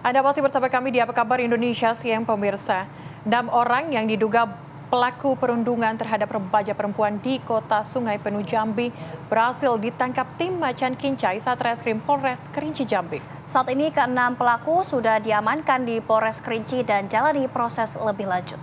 Anda masih bersama kami di Apa Kabar Indonesia Siang pemirsa. 6 orang yang diduga pelaku perundungan terhadap remaja perempuan di kota Sungai Penuh Jambi berhasil ditangkap tim Macan Kincai Satreskrim Polres Kerinci Jambi. Saat ini ke-6 pelaku sudah diamankan di Polres Kerinci dan jalani proses lebih lanjut.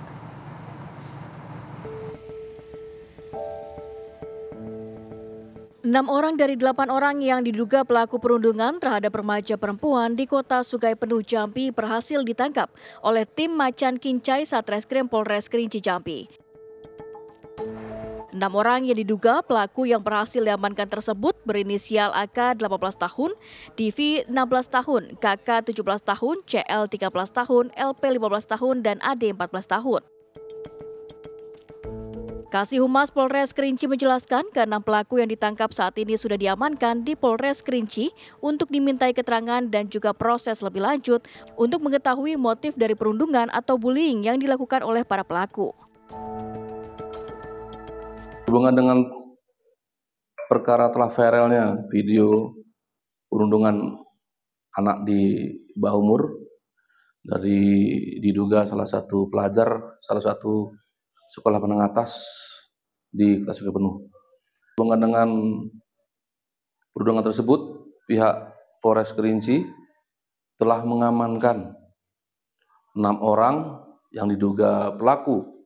Enam orang dari 8 orang yang diduga pelaku perundungan terhadap remaja perempuan di kota Sungai Penuh Jambi berhasil ditangkap oleh tim Macan Kincai Satreskrim Polres Kerinci Jambi. 6 orang yang diduga pelaku yang berhasil diamankan tersebut berinisial AK 18 tahun, DV 16 tahun, KK 17 tahun, CL 13 tahun, LP 15 tahun, dan AD 14 tahun. Kasih Humas Polres Kerinci menjelaskan ke-6 pelaku yang ditangkap saat ini sudah diamankan di Polres Kerinci untuk dimintai keterangan dan juga proses lebih lanjut untuk mengetahui motif dari perundungan atau bullying yang dilakukan oleh para pelaku. Hubungan dengan perkara telah viralnya video perundungan anak di bawah umur dari diduga salah satu pelajar, salah satu sekolah menengah atas di kota Sungai Penuh. Hubungan dengan perundungan tersebut, pihak Polres Kerinci telah mengamankan 6 orang yang diduga pelaku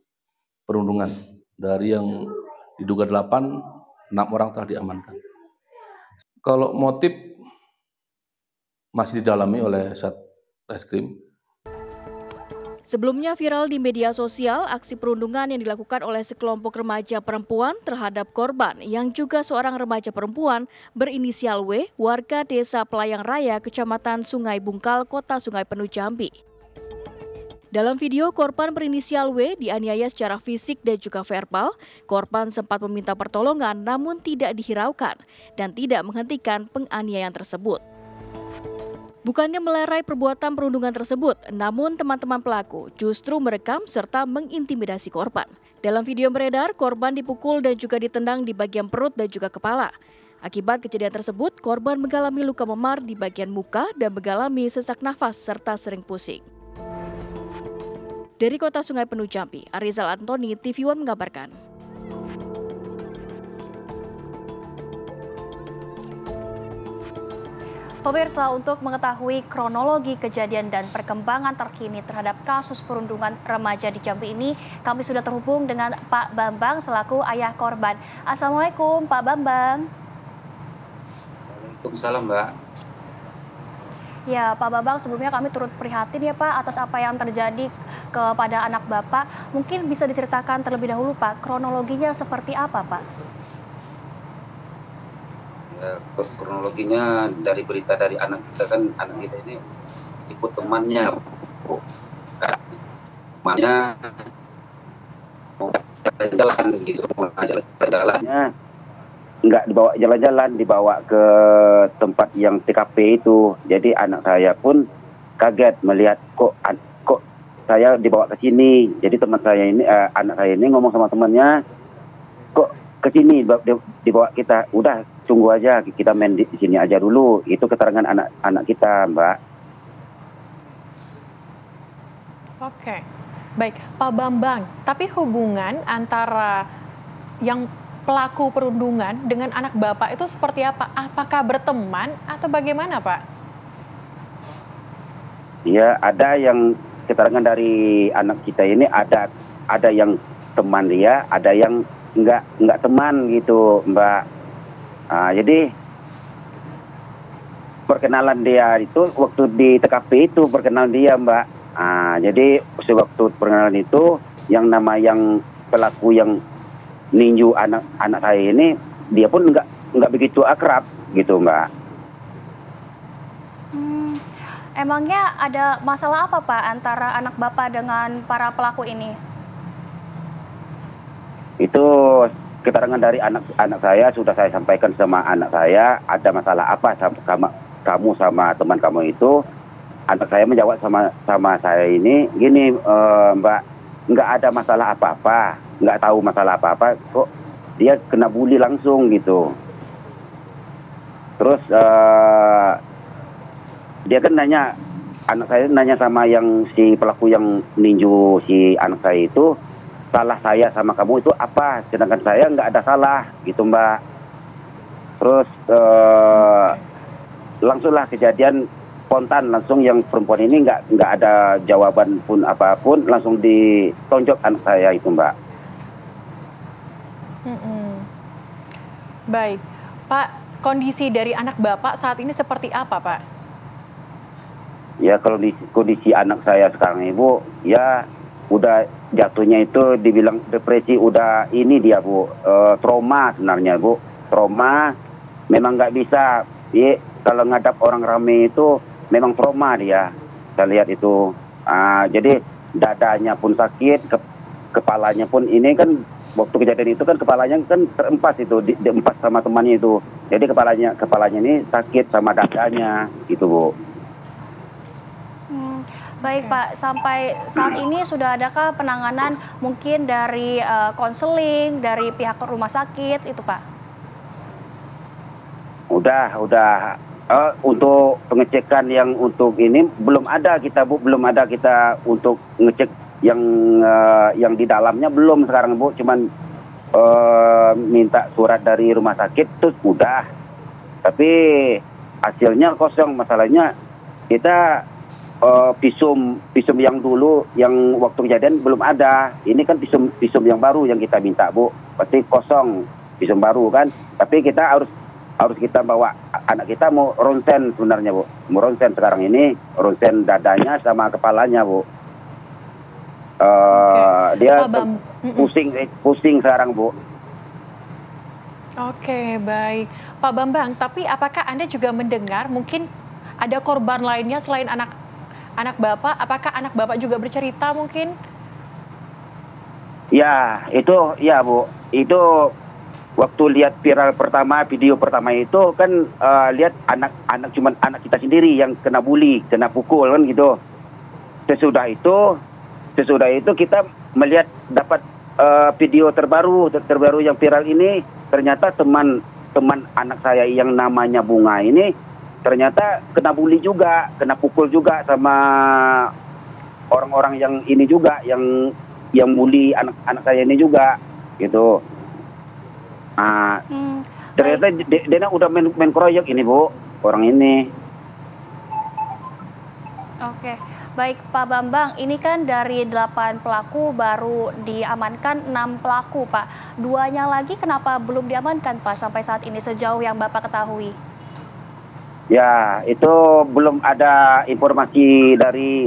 perundungan. Dari yang diduga 8, 6 orang telah diamankan. Kalau motif masih didalami oleh Satreskrim. Sebelumnya viral di media sosial aksi perundungan yang dilakukan oleh sekelompok remaja perempuan terhadap korban yang juga seorang remaja perempuan berinisial W, warga Desa Pelayang Raya, Kecamatan Sungai Bungkal, Kota Sungai Penuh Jambi. Dalam video, korban berinisial W dianiaya secara fisik dan juga verbal. Korban sempat meminta pertolongan namun tidak dihiraukan dan tidak menghentikan penganiayaan tersebut. Bukannya melerai perbuatan perundungan tersebut, namun teman-teman pelaku justru merekam serta mengintimidasi korban. Dalam video beredar, korban dipukul dan juga ditendang di bagian perut dan juga kepala. Akibat kejadian tersebut, korban mengalami luka memar di bagian muka dan mengalami sesak nafas serta sering pusing. Dari Kota Sungai Penuh Jambi, Arizal Antoni, TV One mengabarkan. Pemirsa, untuk mengetahui kronologi kejadian dan perkembangan terkini terhadap kasus perundungan remaja di Jambi ini, kami sudah terhubung dengan Pak Bambang selaku ayah korban. Assalamualaikum Pak Bambang. Waalaikumsalam Mbak. Ya Pak Bambang, sebelumnya kami turut prihatin ya Pak atas apa yang terjadi kepada anak Bapak. Mungkin bisa diceritakan terlebih dahulu Pak, kronologinya seperti apa Pak? Kronologinya dari berita dari anak kita, kan anak kita ini dijemput temannya mau jalan gitu, mau jalan-jalannya nggak dibawa jalan-jalan, dibawa ke tempat yang TKP itu. Jadi anak saya pun kaget melihat kok saya dibawa ke sini. Jadi teman saya ini anak saya ini ngomong sama temannya, kok ke sini dibawa kita, udah tunggu aja, kita main di sini aja dulu. Itu keterangan anak kita, Mbak. Oke, baik Pak Bambang. Tapi hubungan antara yang pelaku perundungan dengan anak Bapak itu seperti apa? Apakah berteman atau bagaimana, Pak? Iya, ada yang keterangan dari anak kita ini, ada yang teman dia, ada yang nggak teman gitu, Mbak. Jadi perkenalan dia itu waktu di TKP itu perkenalan dia, Mbak. Jadi sewaktu perkenalan itu yang pelaku yang ninju anak saya ini, dia pun nggak begitu akrab gitu, Mbak. Emangnya ada masalah apa Pak antara anak Bapak dengan para pelaku ini? Itu keterangan dari anak saya sudah saya sampaikan sama anak saya, ada masalah apa sama kamu sama teman kamu itu. Anak saya menjawab sama saya ini, gini Mbak, nggak ada masalah apa-apa, nggak tahu masalah apa-apa, kok dia kena bully langsung gitu. Terus dia kan nanya, anak saya nanya sama yang si pelaku yang ninju si anak saya itu, salah saya sama kamu itu apa? Sedangkan saya nggak ada salah, gitu Mbak. Terus langsunglah kejadian spontan, langsung yang perempuan ini nggak ada jawaban pun apapun, langsung ditonjok anak saya itu Mbak. Baik, Pak, kondisi dari anak Bapak saat ini seperti apa, Pak? Ya kalau di kondisi anak saya sekarang Ibu, ya udah jatuhnya itu dibilang depresi, udah ini dia Bu, trauma sebenarnya Bu, trauma, memang nggak bisa, ya, kalau ngadap orang rame itu memang trauma dia, saya lihat itu, jadi dadanya pun sakit, kepalanya pun ini kan waktu kejadian itu kan kepalanya kan terempas itu, diempas sama temannya itu, jadi kepalanya ini sakit sama dadanya gitu Bu. Baik Pak, sampai saat ini sudah adakah penanganan mungkin dari konseling, dari pihak rumah sakit itu Pak? Udah. Untuk pengecekan yang untuk ini belum ada kita Bu, belum ada kita untuk ngecek yang di dalamnya belum sekarang Bu, cuman minta surat dari rumah sakit terus udah. Tapi hasilnya kosong, masalahnya kita visum yang dulu yang waktu kejadian belum ada. Ini kan visum yang baru yang kita minta Bu, pasti kosong visum baru kan. Tapi kita harus kita bawa anak kita mau ronsen sebenarnya Bu, mau ronsen sekarang ini, ronsen dadanya sama kepalanya Bu. Dia pusing sekarang Bu. Oke, baik. Pak Bambang, tapi apakah Anda juga mendengar mungkin ada korban lainnya selain anak Bapak? Apakah anak Bapak juga bercerita mungkin? Ya, itu ya Bu. Itu waktu lihat viral pertama, video pertama itu kan lihat anak cuman anak kita sendiri yang kena bully, kena pukul kan gitu. Sesudah itu kita melihat dapat video terbaru yang viral ini, ternyata teman anak saya yang namanya Bunga ini ternyata kena bully juga, kena pukul juga sama orang-orang yang ini juga, yang bully anak saya ini juga, gitu. Ternyata dia udah main kroyok ini Bu, orang ini. Oke, baik Pak Bambang, ini kan dari 8 pelaku baru diamankan 6 pelaku Pak. 2-nya lagi kenapa belum diamankan Pak sampai saat ini sejauh yang Bapak ketahui? Ya, itu belum ada informasi dari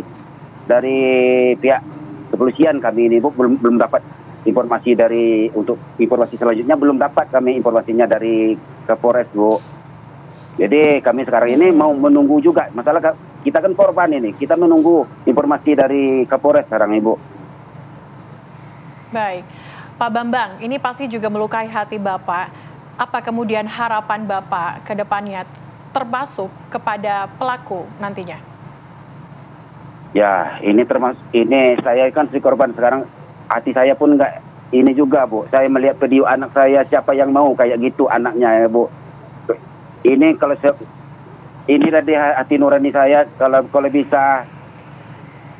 pihak kepolisian kami ini Bu, belum dapat informasi untuk informasi selanjutnya belum dapat kami informasinya dari Kapolres Bu. Jadi kami sekarang ini mau menunggu juga, masalah kita kan korban ini, kita menunggu informasi dari Kapolres sekarang Ibu. Baik, Pak Bambang, ini pasti juga melukai hati Bapak. Apa kemudian harapan Bapak ke depannya termasuk kepada pelaku nantinya? Ya, ini saya kan si korban sekarang, hati saya pun nggak ini juga Bu. Saya melihat video anak saya, siapa yang mau kayak gitu anaknya ya Bu. Ini kalau ini dari hati nurani saya, kalau bisa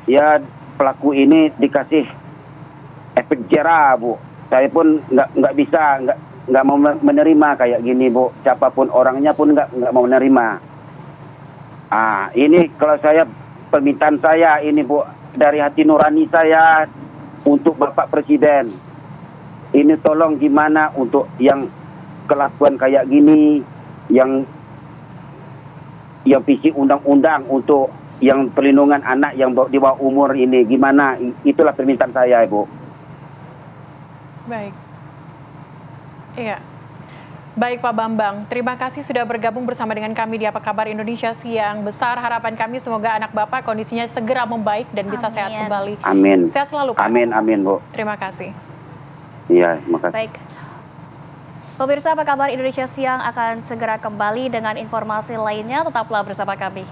ya pelaku ini dikasih efek jera Bu. Saya pun nggak bisa, nggak mau menerima kayak gini Bu. Siapapun orangnya pun nggak mau menerima. Ini kalau saya, permintaan saya ini Bu, dari hati nurani saya untuk Bapak Presiden. Ini tolong gimana untuk yang kelakuan kayak gini, yang visi undang-undang untuk yang perlindungan anak yang di bawah umur ini gimana? Itulah permintaan saya Bu. Baik. Iya. Baik Pak Bambang, terima kasih sudah bergabung bersama dengan kami di Apa Kabar Indonesia Siang Besar. Harapan kami semoga anak Bapak kondisinya segera membaik dan bisa sehat kembali. Amin. Sehat selalu Pak. Amin Bu. Terima kasih. Iya, terima kasih. Baik. Pemirsa Apa Kabar Indonesia Siang akan segera kembali dengan informasi lainnya, tetaplah bersama kami.